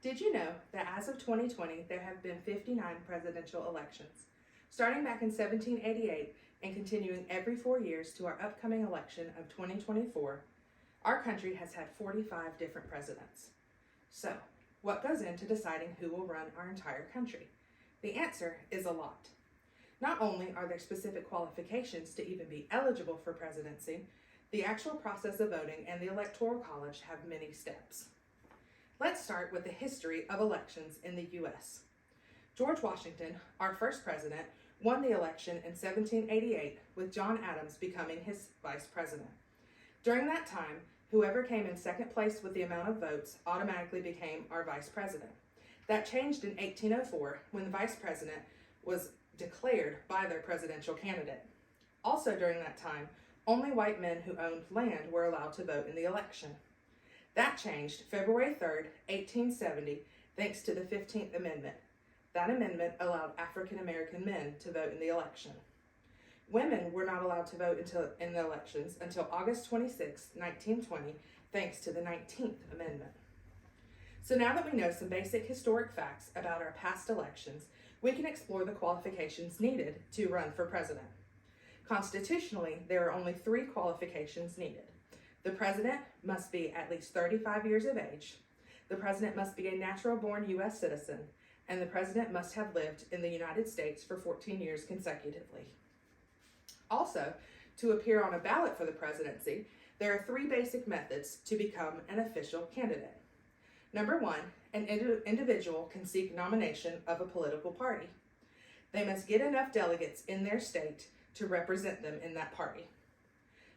Did you know that as of 2020, there have been 59 presidential elections? Starting back in 1788 and continuing every 4 years to our upcoming election of 2024, our country has had 45 different presidents. So, what goes into deciding who will run our entire country? The answer is a lot. Not only are there specific qualifications to even be eligible for presidency, the actual process of voting and the Electoral College have many steps. Let's start with the history of elections in the U.S. George Washington, our first president, won the election in 1788 with John Adams becoming his vice president. During that time, whoever came in second place with the amount of votes automatically became our vice president. That changed in 1804 when the vice president was declared by their presidential candidate. Also during that time, only white men who owned land were allowed to vote in the election. That changed February 3rd, 1870, thanks to the 15th Amendment. That amendment allowed African American men to vote in the election. Women were not allowed to vote in the elections until August 26, 1920, thanks to the 19th Amendment. So now that we know some basic historic facts about our past elections, we can explore the qualifications needed to run for president. Constitutionally, there are only 3 qualifications needed. The president must be at least 35 years of age, the president must be a natural-born U.S. citizen, and the president must have lived in the United States for 14 years consecutively. Also, to appear on a ballot for the presidency, there are 3 basic methods to become an official candidate. Number 1, an individual can seek nomination of a political party. They must get enough delegates in their state to represent them in that party.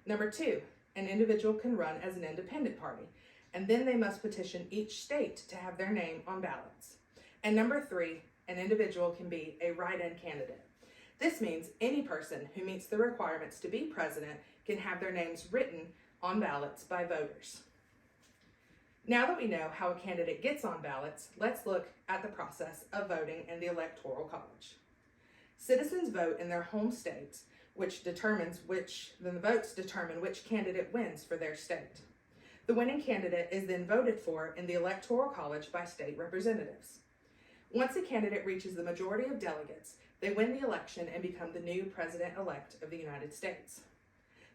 Number 2, an individual can run as an independent party, and then they must petition each state to have their name on ballots. And number 3, an individual can be a write-in candidate. This means any person who meets the requirements to be president can have their names written on ballots by voters. Now that we know how a candidate gets on ballots, let's look at the process of voting in the Electoral College. Citizens vote in their home states, then the votes determine which candidate wins for their state. The winning candidate is then voted for in the Electoral College by state representatives. Once a candidate reaches the majority of delegates, they win the election and become the new president-elect of the United States.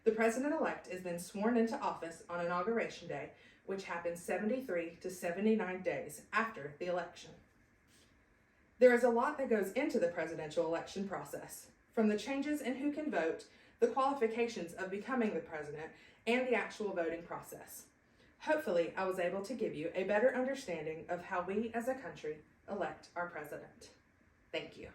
The president-elect is then sworn into office on Inauguration Day, which happens 73 to 79 days after the election. There is a lot that goes into the presidential election process, from the changes in who can vote, the qualifications of becoming the president, and the actual voting process. Hopefully, I was able to give you a better understanding of how we as a country elect our president. Thank you.